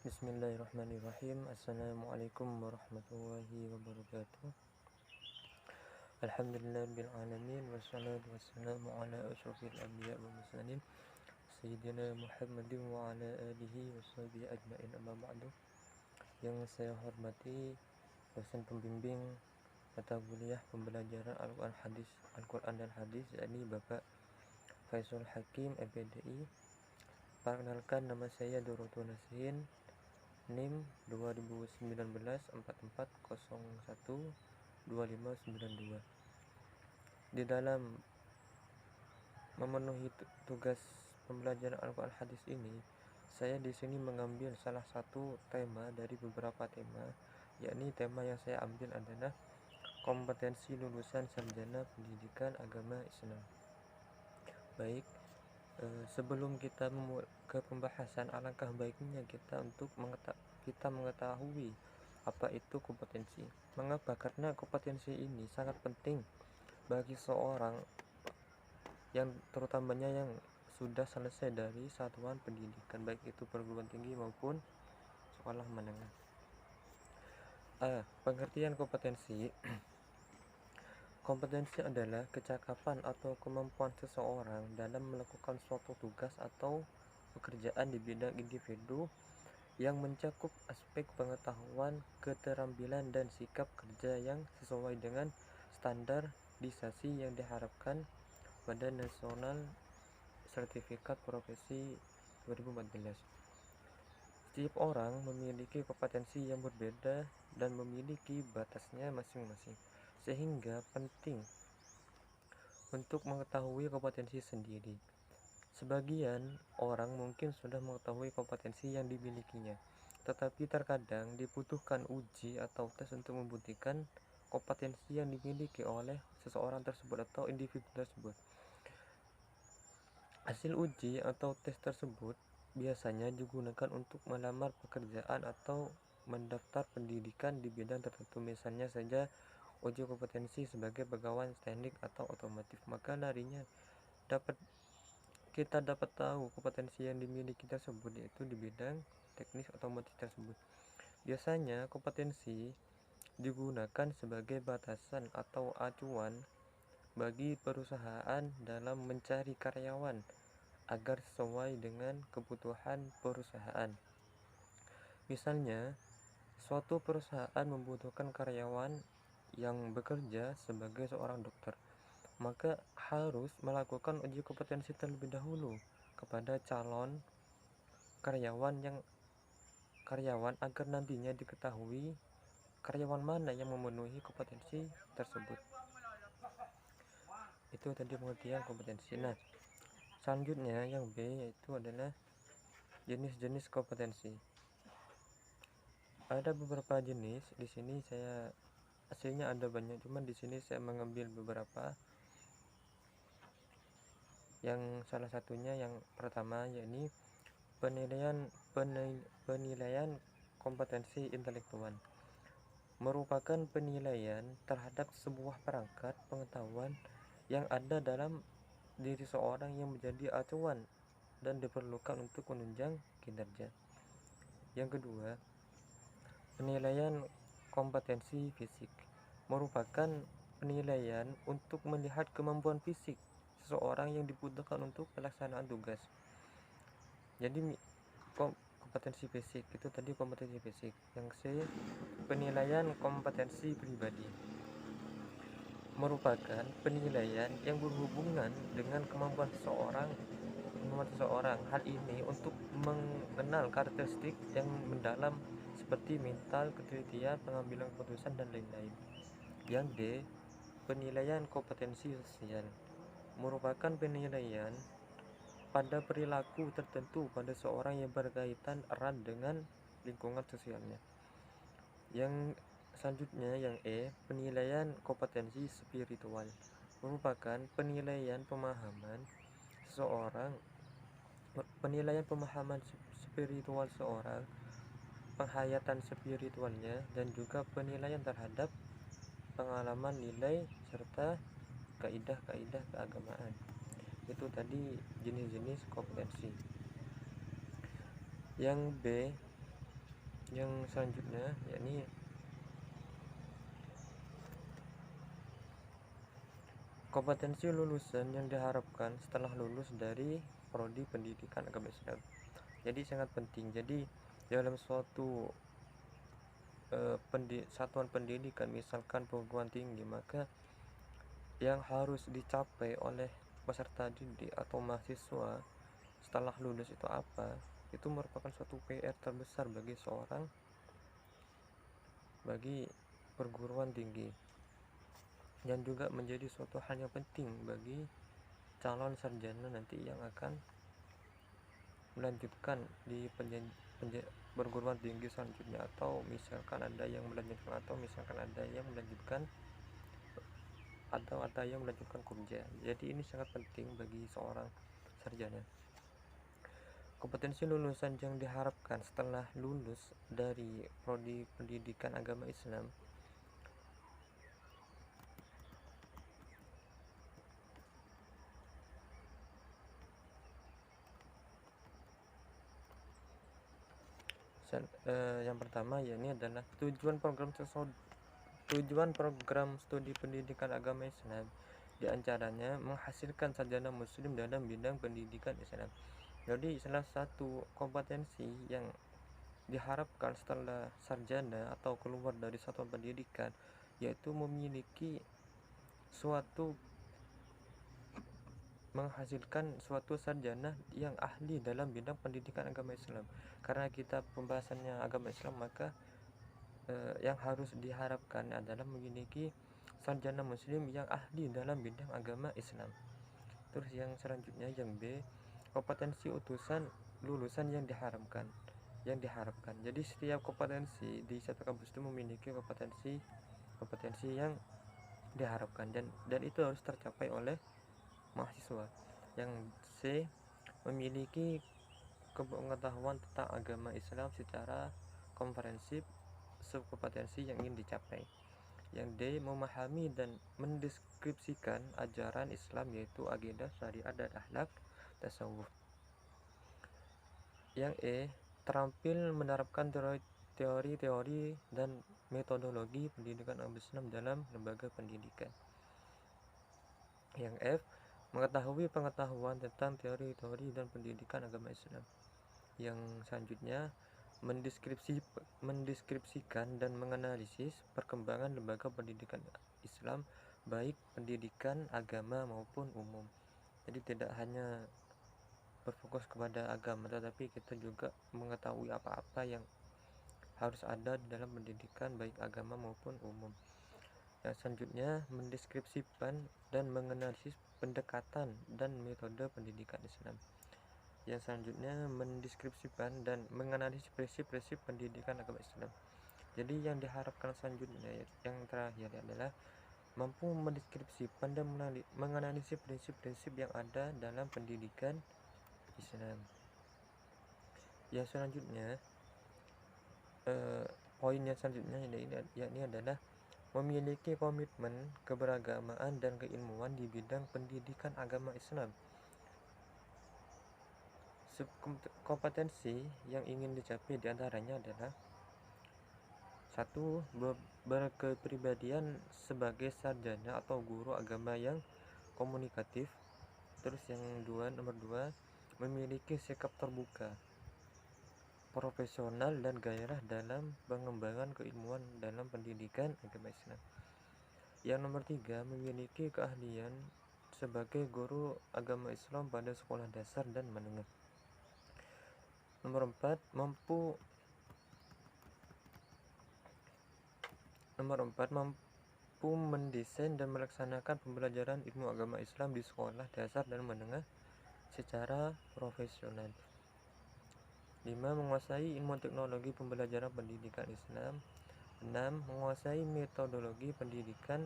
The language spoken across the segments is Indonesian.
Bismillahirrahmanirrahim. Assalamualaikum warahmatullahi wabarakatuh. Alhamdulillahirabbil alamin wassalatu wassalamu ala asyrofil anbiya wal mursalin sayyidina Muhammadin wa ala alihi washabihi ajmain, amma ba'du. Yang saya hormati dosen pembimbing mata kuliah pembelajaran Al-Quran dan Hadis, yakni Bapak Faisal Hakim MPDI. Perkenalkan, nama saya Dorotul Nasihin, NIM 2019-4401-2592. Di dalam memenuhi tugas pembelajaran Al-Quran Hadis ini, saya di sini mengambil salah satu tema dari beberapa tema, yakni tema yang saya ambil adalah kompetensi lulusan sarjana pendidikan agama Islam. Baik, sebelum kita ke pembahasan, alangkah baiknya kita mengetahui apa itu kompetensi. Mengapa? Karena kompetensi ini sangat penting bagi seorang yang terutamanya yang sudah selesai dari satuan pendidikan, baik itu perguruan tinggi maupun sekolah menengah. Pengertian kompetensi. Kompetensi adalah kecakapan atau kemampuan seseorang dalam melakukan suatu tugas atau pekerjaan di bidang individu yang mencakup aspek pengetahuan, keterampilan, dan sikap kerja yang sesuai dengan standarisasi yang diharapkan Badan Nasional Sertifikat Profesi 2014. Setiap orang memiliki kompetensi yang berbeda dan memiliki batasnya masing-masing, sehingga penting untuk mengetahui kompetensi sendiri. Sebagian orang mungkin sudah mengetahui kompetensi yang dimilikinya, tetapi terkadang dibutuhkan uji atau tes untuk membuktikan kompetensi yang dimiliki oleh seseorang tersebut atau individu tersebut. Hasil uji atau tes tersebut biasanya digunakan untuk melamar pekerjaan atau mendaftar pendidikan di bidang tertentu. Misalnya saja uji kompetensi sebagai pegawai teknik atau otomotif, maka darinya kita dapat tahu kompetensi yang dimiliki tersebut yaitu di bidang teknis otomotif tersebut. Biasanya kompetensi digunakan sebagai batasan atau acuan bagi perusahaan dalam mencari karyawan agar sesuai dengan kebutuhan perusahaan. Misalnya, suatu perusahaan membutuhkan karyawan yang bekerja sebagai seorang dokter, maka harus melakukan uji kompetensi terlebih dahulu kepada calon karyawan agar nantinya diketahui karyawan mana yang memenuhi kompetensi tersebut. Itu tadi pengertian kompetensi. Nah, selanjutnya yang B yaitu adalah jenis-jenis kompetensi. Ada beberapa jenis. Di sini saya aslinya ada banyak, cuman di sini saya mengambil beberapa. Yang salah satunya yang pertama yakni penilaian kompetensi intelektual, merupakan penilaian terhadap sebuah perangkat pengetahuan yang ada dalam diri seorang yang menjadi acuan dan diperlukan untuk menunjang kinerja. Yang kedua, penilaian kompetensi fisik, merupakan penilaian untuk melihat kemampuan fisik seseorang yang dibutuhkan untuk pelaksanaan tugas. Jadi kompetensi fisik itu tadi kompetensi fisik. Yang C, penilaian kompetensi pribadi, merupakan penilaian yang berhubungan dengan kemampuan seseorang. Hal ini untuk mengenal karakteristik yang mendalam seperti mental, ketelitian, pengambilan keputusan, dan lain-lain. Yang D, penilaian kompetensi sosial, merupakan penilaian pada perilaku tertentu pada seorang yang berkaitan erat dengan lingkungan sosialnya. Yang selanjutnya yang E, penilaian kompetensi spiritual, merupakan penilaian pemahaman spiritual seorang, penghayatan spiritualnya, dan juga penilaian terhadap pengalaman, nilai, serta kaidah-kaidah keagamaan. Itu tadi jenis-jenis kompetensi. Yang B, Yang selanjutnya yakni kompetensi lulusan yang diharapkan setelah lulus dari prodi pendidikan agama Islam. Jadi sangat penting. Jadi dalam suatu satuan pendidikan, misalkan perguruan tinggi, maka yang harus dicapai oleh peserta didik atau mahasiswa setelah lulus itu apa? Itu merupakan suatu PR terbesar bagi perguruan tinggi, dan juga menjadi suatu hal yang penting bagi calon sarjana nanti yang akan melanjutkan di perguruan tinggi selanjutnya, atau misalkan ada yang melanjutkan kerja. Jadi ini sangat penting bagi seorang sarjana. Kompetensi lulusan yang diharapkan setelah lulus dari prodi pendidikan agama Islam. Yang pertama yakni adalah tujuan program studi pendidikan agama Islam, diantaranya menghasilkan sarjana muslim dalam bidang pendidikan Islam. Jadi salah satu kompetensi yang diharapkan setelah sarjana atau keluar dari satuan pendidikan yaitu menghasilkan suatu sarjana yang ahli dalam bidang pendidikan agama Islam. Karena kita pembahasannya agama Islam, maka yang harus diharapkan adalah memiliki sarjana muslim yang ahli dalam bidang agama Islam. Terus yang selanjutnya, yang B, kompetensi lulusan yang diharapkan. Jadi setiap kompetensi di satu kampus itu memiliki kompetensi yang diharapkan, dan itu harus tercapai oleh mahasiswa. Yang C, memiliki pengetahuan tentang agama Islam secara komprehensif, subkompetensi yang ingin dicapai. Yang D, memahami dan mendeskripsikan ajaran Islam, yaitu akidah, syariat, dan akhlak tasawuf. Yang E, terampil menerapkan teori-teori dan metodologi pendidikan agama Islam dalam lembaga pendidikan. Yang F, mengetahui pengetahuan tentang teori-teori dan pendidikan agama Islam. Yang selanjutnya, mendeskripsikan dan menganalisis perkembangan lembaga pendidikan Islam, baik pendidikan agama maupun umum. Jadi tidak hanya berfokus kepada agama, tetapi kita juga mengetahui apa-apa yang harus ada di dalam pendidikan baik agama maupun umum. Yang selanjutnya, mendeskripsikan dan menganalisis pendekatan dan metode pendidikan Islam. Yang selanjutnya, mendeskripsikan dan menganalisis prinsip-prinsip pendidikan agama Islam. Jadi yang diharapkan selanjutnya, yang terakhir adalah mampu mendeskripsikan dan menganalisis prinsip-prinsip yang ada dalam pendidikan Islam. Yang selanjutnya, poin yang selanjutnya yakni adalah memiliki komitmen keberagamaan dan keilmuan di bidang pendidikan agama Islam. Kompetensi yang ingin dicapai diantaranya adalah 1. Berkepribadian sebagai sarjana atau guru agama yang komunikatif. Terus yang nomor 2, memiliki sikap terbuka, profesional, dan gairah dalam pengembangan keilmuan dalam pendidikan agama Islam. Yang nomor 3, memiliki keahlian sebagai guru agama Islam pada sekolah dasar dan menengah. Nomor 4, mampu mendesain dan melaksanakan pembelajaran ilmu agama Islam di sekolah dasar dan menengah secara profesional. 5. Menguasai ilmu teknologi pembelajaran pendidikan Islam. 6. Menguasai metodologi pendidikan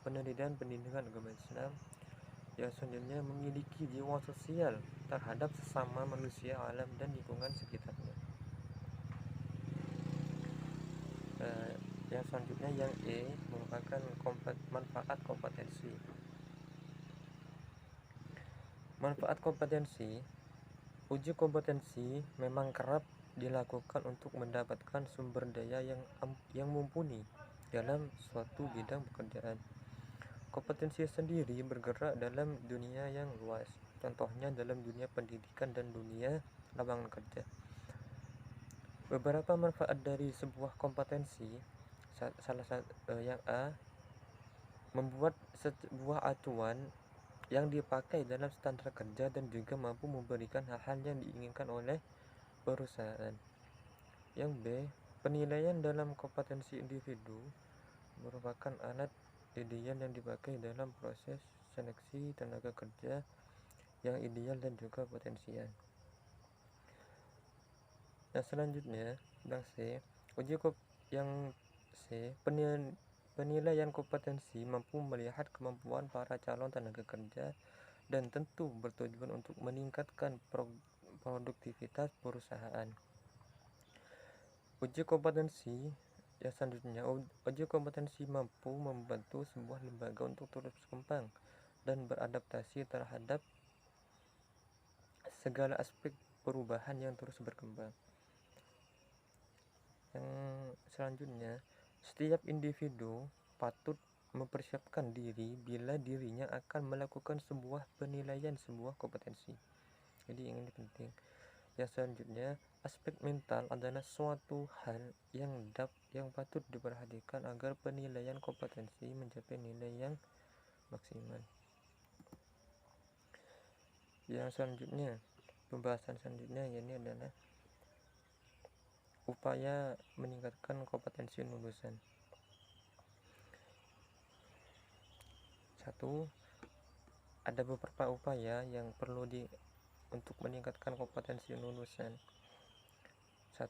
agama Islam. Yang selanjutnya, memiliki jiwa sosial terhadap sesama manusia, alam, dan lingkungan sekitarnya. Yang selanjutnya, yang E, merupakan manfaat kompetensi. Manfaat kompetensi. Uji kompetensi memang kerap dilakukan untuk mendapatkan sumber daya yang mumpuni dalam suatu bidang pekerjaan. Kompetensi sendiri bergerak dalam dunia yang luas, contohnya dalam dunia pendidikan dan dunia lapangan kerja. Beberapa manfaat dari sebuah kompetensi, yang A, membuat sebuah acuan yang dipakai dalam standar kerja dan juga mampu memberikan hal-hal yang diinginkan oleh perusahaan. Yang B, penilaian dalam kompetensi individu merupakan alat ideal yang dipakai dalam proses seleksi tenaga kerja yang ideal dan juga potensial. Nah, selanjutnya yang C, yang C, penilaian kompetensi mampu melihat kemampuan para calon tenaga kerja dan tentu bertujuan untuk meningkatkan produktivitas perusahaan. Uji kompetensi yang selanjutnya, uji kompetensi mampu membantu sebuah lembaga untuk terus berkembang dan beradaptasi terhadap segala aspek perubahan yang terus berkembang. Yang selanjutnya, setiap individu patut mempersiapkan diri bila dirinya akan melakukan sebuah penilaian sebuah kompetensi. Jadi ini penting. Yang selanjutnya, aspek mental adalah suatu hal yang patut diperhatikan agar penilaian kompetensi mencapai nilai yang maksimal. Yang selanjutnya, pembahasan selanjutnya ini adalah upaya meningkatkan kompetensi lulusan. 1. Ada beberapa upaya yang perlu untuk meningkatkan kompetensi lulusan. 1.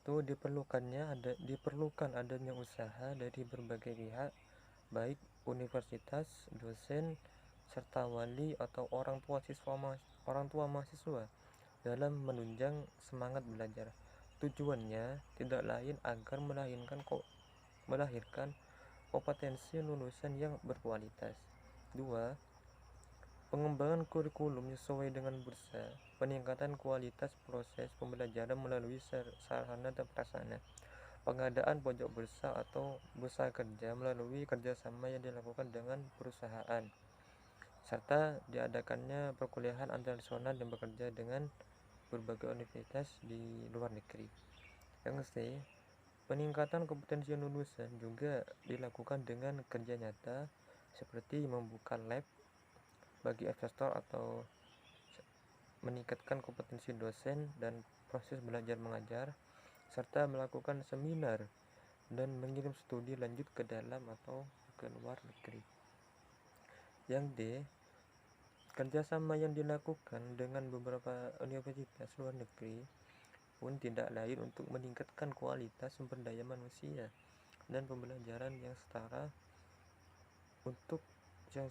Diperlukan adanya usaha dari berbagai pihak, baik universitas, dosen, serta wali atau orang tua mahasiswa dalam menunjang semangat belajar. Tujuannya tidak lain agar melahirkan kompetensi lulusan yang berkualitas. 2. Pengembangan kurikulum sesuai dengan bursa, peningkatan kualitas proses pembelajaran melalui sarana dan prasarana, pengadaan pojok bursa atau bursa kerja melalui kerjasama yang dilakukan dengan perusahaan, serta diadakannya perkuliahan internasional dan bekerja dengan berbagai universitas di luar negeri. Yang C, peningkatan kompetensi lulusan juga dilakukan dengan kerja nyata seperti membuka lab bagi investor atau meningkatkan kompetensi dosen dan proses belajar mengajar, serta melakukan seminar dan mengirim studi lanjut ke dalam atau ke luar negeri. Yang D, kerjasama yang dilakukan dengan beberapa universitas luar negeri pun tidak lain untuk meningkatkan kualitas sumber daya manusia dan pembelajaran yang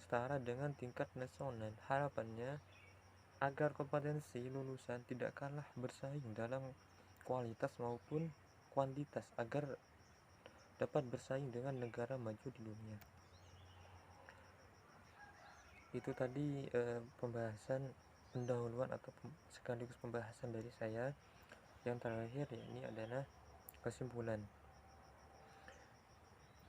setara dengan tingkat nasional. Harapannya agar kompetensi lulusan tidak kalah bersaing dalam kualitas maupun kuantitas agar dapat bersaing dengan negara maju di dunia. Itu tadi pembahasan pendahuluan atau sekaligus pembahasan dari saya. Yang terakhir ini adalah kesimpulan.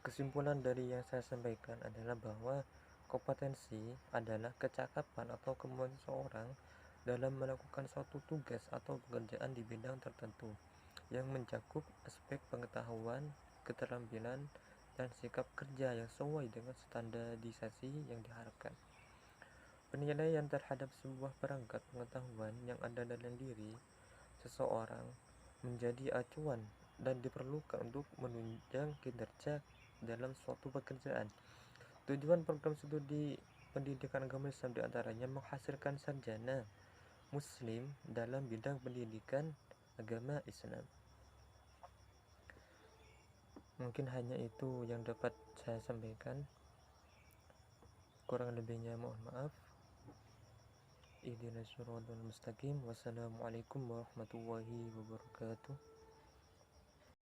Kesimpulan dari yang saya sampaikan adalah bahwa kompetensi adalah kecakapan atau kemampuan seseorang dalam melakukan suatu tugas atau pekerjaan di bidang tertentu yang mencakup aspek pengetahuan, keterampilan, dan sikap kerja yang sesuai dengan standarisasi yang diharapkan. Penilaian terhadap sebuah perangkat pengetahuan yang ada dalam diri seseorang menjadi acuan dan diperlukan untuk menunjang kinerja dalam suatu pekerjaan. Tujuan program studi pendidikan agama Islam diantaranya menghasilkan sarjana Muslim dalam bidang pendidikan agama Islam. Mungkin hanya itu yang dapat saya sampaikan. Kurang lebihnya mohon maaf. Ihdinas siratal mustaqim. Wassalamualaikum warahmatullahi wabarakatuh.